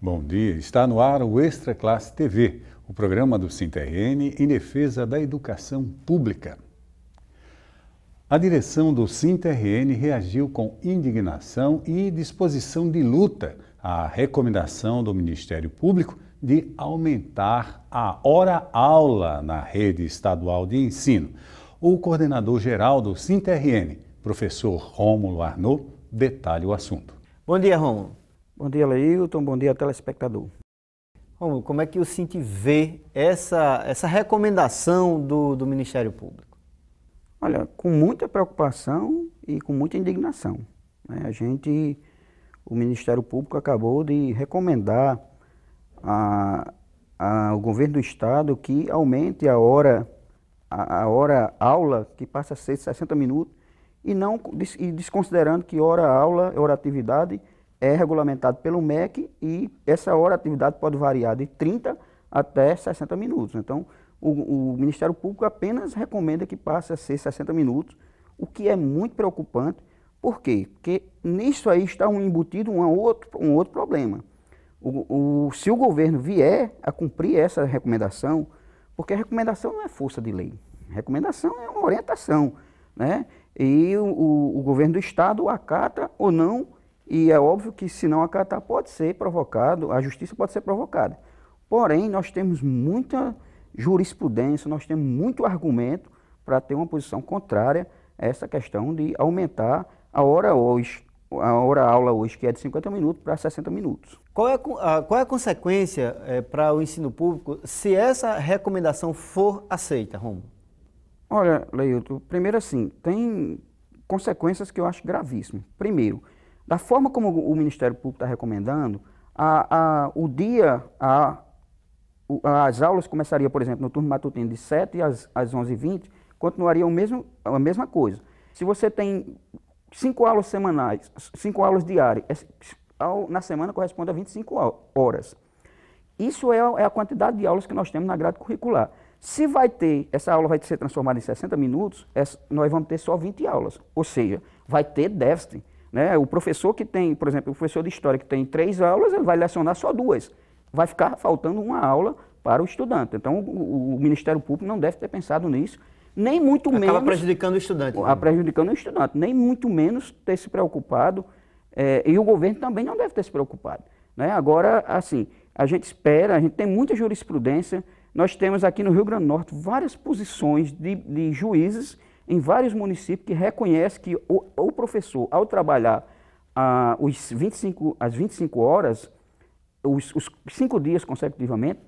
Bom dia, está no ar o Extra Classe TV, o programa do SINTRN em defesa da educação pública. A direção do SINTRN reagiu com indignação e disposição de luta à recomendação do Ministério Público de aumentar a hora-aula na rede estadual de ensino. O coordenador-geral do SINTRN, professor Rômulo Arnaud, detalha o assunto. Bom dia, Rômulo. Bom dia, Leilton. Bom dia, telespectador. Rômulo, como é que o SINT vê essa recomendação do Ministério Público? Olha, com muita preocupação e com muita indignação, né? O Ministério Público acabou de recomendar ao governo do estado que aumente a hora-aula, que passa a ser 60 minutos, e desconsiderando que hora-aula, hora-atividade, é regulamentado pelo MEC e essa hora-atividade pode variar de 30 até 60 minutos. Então, o Ministério Público apenas recomenda que passe a ser 60 minutos, o que é muito preocupante. Por quê? Porque nisso aí está embutido um outro problema. Se o governo vier a cumprir essa recomendação, porque a recomendação não é força de lei, a recomendação é uma orientação, né? E o governo do estado acata ou não, e é óbvio que se não acatar pode ser provocado, a justiça pode ser provocada. Porém, nós temos muita jurisprudência, nós temos muito argumento para ter uma posição contrária a essa questão de aumentar a hora-aula hoje, que é de 50 minutos, para 60 minutos. Qual é a consequência para o ensino público se essa recomendação for aceita, Rômulo? Olha, Leilton, primeiro assim, tem consequências que eu acho gravíssimas. Primeiro, da forma como o Ministério Público está recomendando, as aulas começariam, por exemplo, no turno matutino de 7 às 11h20, continuariam a mesma coisa. Se você tem 5 aulas semanais, 5 aulas diárias, na semana corresponde a 25 horas. Isso é a quantidade de aulas que nós temos na grade curricular. Se essa aula vai ser transformada em 60 minutos, nós vamos ter só 20 aulas, ou seja, vai ter déficit. Né? O professor que tem, por exemplo, o professor de História que tem 3 aulas, ele vai lecionar só 2. Vai ficar faltando uma aula para o estudante. Então, o Ministério Público não deve ter pensado nisso, nem muito menos... Acaba prejudicando o estudante. Né? Prejudicando o estudante, nem muito menos ter se preocupado, e o governo também não deve ter se preocupado. Né? Agora, assim, a gente tem muita jurisprudência, nós temos aqui no Rio Grande do Norte várias posições de juízes em vários municípios que reconhecem que o professor, ao trabalhar as 25 horas, os 5 dias consecutivamente,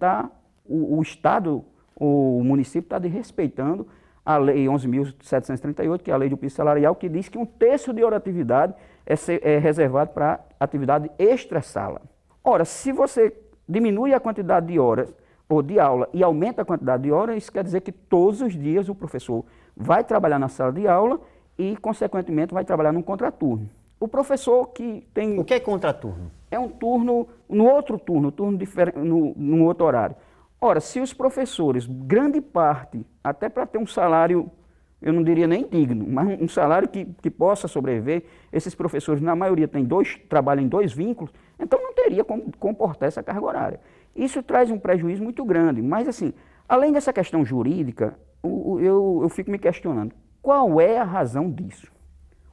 o Estado, o município está desrespeitando a Lei 11.738, que é a Lei do Piso Salarial, que diz que 1/3 de hora-atividade é reservado para atividade extra-sala. Ora, se você diminui a quantidade de horas ou de aula e aumenta a quantidade de horas, isso quer dizer que todos os dias o professor vai trabalhar na sala de aula e, consequentemente, vai trabalhar num contraturno. O professor que tem... O que é contraturno? É um turno, no outro horário. Ora, se os professores, grande parte, até para ter um salário, eu não diria nem digno, mas um salário que possa sobreviver, esses professores, na maioria, trabalham em 2 vínculos, então não teria como comportar essa carga horária. Isso traz um prejuízo muito grande, mas assim, além dessa questão jurídica, eu fico me questionando, qual é a razão disso?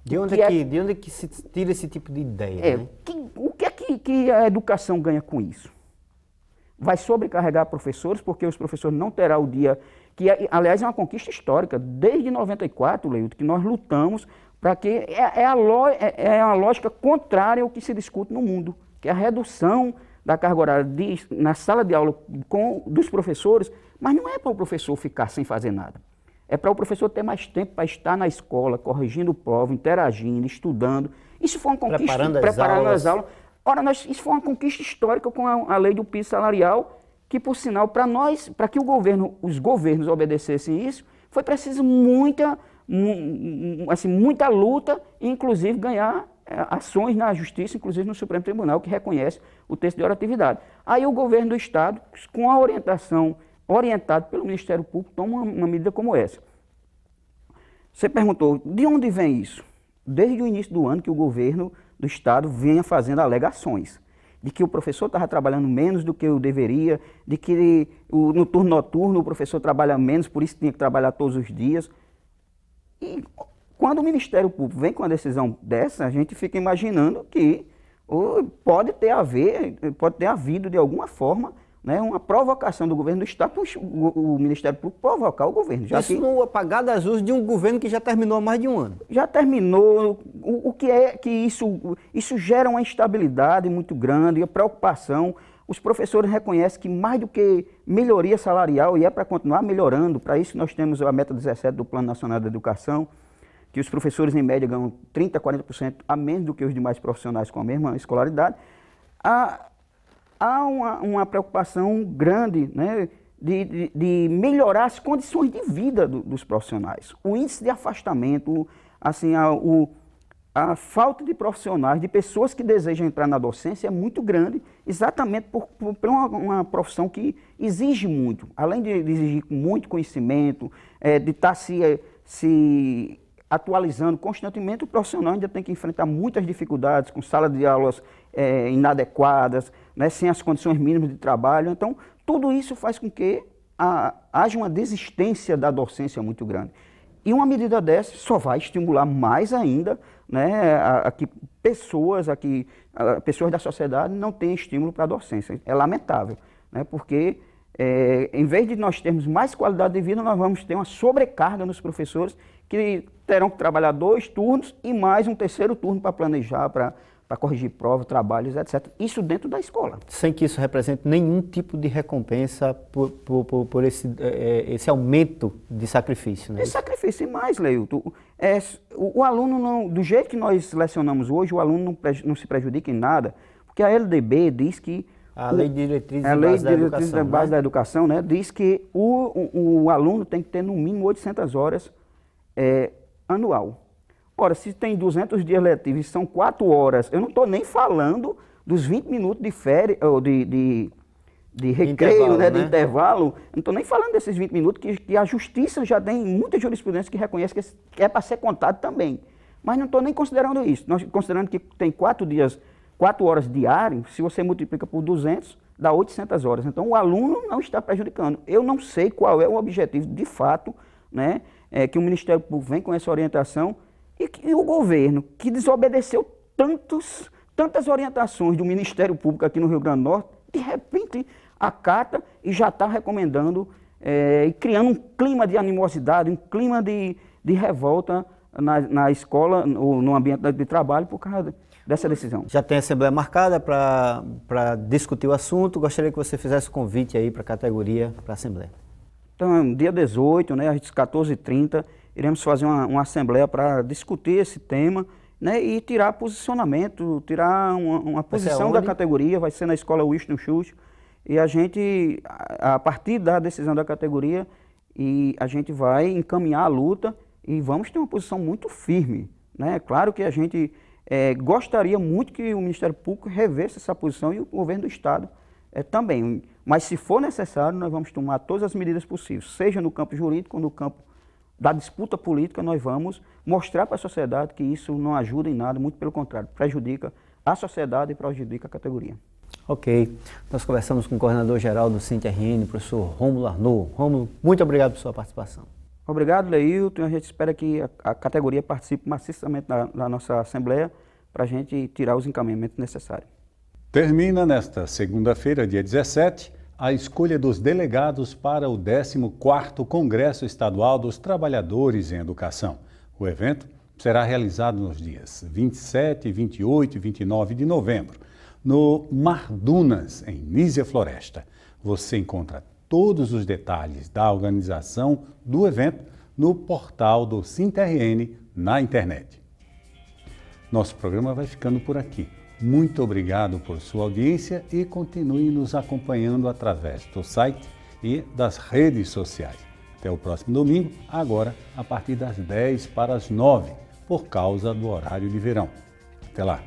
De onde é que se tira esse tipo de ideia? Né? O que é que a educação ganha com isso? Vai sobrecarregar professores, porque os professores não terão o dia, que aliás é uma conquista histórica, desde 94, Leilton, que nós lutamos para que é uma lógica contrária ao que se discute no mundo, que é a redução da carga horária na sala de aula dos professores, mas não é para o professor ficar sem fazer nada. É para o professor ter mais tempo para estar na escola, corrigindo prova, interagindo, estudando. Isso foi uma conquista, preparando as aulas. Ora, isso foi uma conquista histórica com a lei do piso salarial, que, por sinal, para que os governos obedecessem isso, foi preciso muita luta, e inclusive ganhar ações na justiça, inclusive no Supremo Tribunal, que reconhece o texto de hora-atividade. Aí o governo do estado, com a orientado pelo Ministério Público, toma uma medida como essa. Você perguntou, de onde vem isso? Desde o início do ano que o governo do estado vinha fazendo alegações. de que o professor estava trabalhando menos do que eu deveria, de que no turno noturno o professor trabalha menos, por isso tinha que trabalhar todos os dias. E quando o Ministério Público vem com uma decisão dessa, a gente fica imaginando que pode ter havido de alguma forma, né, uma provocação do governo do Estado para o Ministério Público provocar o governo. Isso no apagar das luzes de um governo que já terminou há mais de um ano. Já terminou. O que é que isso gera uma instabilidade muito grande, a preocupação. Os professores reconhecem que mais do que melhoria salarial, e é para continuar melhorando, para isso nós temos a meta 17 do Plano Nacional da Educação, que os professores em média ganham 30%, 40% a menos do que os demais profissionais com a mesma escolaridade. Há uma preocupação grande, né, de melhorar as condições de vida dos profissionais. O índice de afastamento, assim, a falta de profissionais, de pessoas que desejam entrar na docência é muito grande, exatamente por uma profissão que exige muito. Além de exigir muito conhecimento, de estar se atualizando constantemente, o profissional ainda tem que enfrentar muitas dificuldades, com salas de aulas inadequadas, né, sem as condições mínimas de trabalho. Então, tudo isso faz com que haja uma desistência da docência muito grande. E uma medida dessa só vai estimular mais ainda, né, a que pessoas da sociedade não tenham estímulo para a docência. É lamentável, né, porque em vez de nós termos mais qualidade de vida, nós vamos ter uma sobrecarga nos professores que terão que trabalhar 2 turnos e mais um 3º turno para planejar, para corrigir provas, trabalhos, etc. Isso dentro da escola. Sem que isso represente nenhum tipo de recompensa por esse aumento de sacrifício. Né? Esse sacrifício e mais, Leilton. O aluno, não, do jeito que nós selecionamos hoje, o aluno não se prejudica em nada, porque a LDB diz que a Lei de Diretrizes da Base da Educação, né, diz que o aluno tem que ter no mínimo 800 horas anual. Ora, se tem 200 dias letivos e são 4 horas, eu não estou nem falando dos 20 minutos de férias, ou de recreio, né, de intervalo, eu não estou nem falando desses 20 minutos que a Justiça já tem muita jurisprudência que reconhece que é para ser contado também. Mas não estou nem considerando isso. Nós considerando que tem 4 horas diárias, se você multiplica por 200, dá 800 horas. Então, o aluno não está prejudicando. Eu não sei qual é o objetivo, de fato, né, que o Ministério Público vem com essa orientação e o governo, que desobedeceu tantas orientações do Ministério Público aqui no Rio Grande do Norte, de repente acata e já está recomendando e criando um clima de animosidade, um clima de revolta na escola ou no ambiente de trabalho por causa dessa decisão. Já tem a assembleia marcada para discutir o assunto. Gostaria que você fizesse o convite aí para a categoria, para a assembleia. Então, dia 18, né, às 14h30, iremos fazer uma assembleia para discutir esse tema, né, e tirar posicionamento, tirar uma posição da categoria. Vai ser na escola Winston Churchill. E a gente, a partir da decisão da categoria, a gente vai encaminhar a luta e vamos ter uma posição muito firme, né? Claro que a gente gostaria muito que o Ministério Público revesse essa posição e o governo do Estado também. Mas se for necessário, nós vamos tomar todas as medidas possíveis, seja no campo jurídico ou no campo da disputa política. Nós vamos mostrar para a sociedade que isso não ajuda em nada, muito pelo contrário, prejudica a sociedade e prejudica a categoria. Ok, nós conversamos com o coordenador-geral do SINTRN, professor Rômulo Arnaud. Rômulo, muito obrigado por sua participação. Obrigado, Leilton. A gente espera que a categoria participe maciçamente da nossa Assembleia para a gente tirar os encaminhamentos necessários. Termina nesta segunda-feira, dia 17, a escolha dos delegados para o 14º Congresso Estadual dos Trabalhadores em Educação. O evento será realizado nos dias 27, 28 e 29 de novembro, no Mar Dunas, em Nísia Floresta. Você encontra todos os detalhes da organização do evento no portal do SINTRN na internet. Nosso programa vai ficando por aqui. Muito obrigado por sua audiência e continue nos acompanhando através do site e das redes sociais. Até o próximo domingo, agora a partir das 10 para as 9, por causa do horário de verão. Até lá!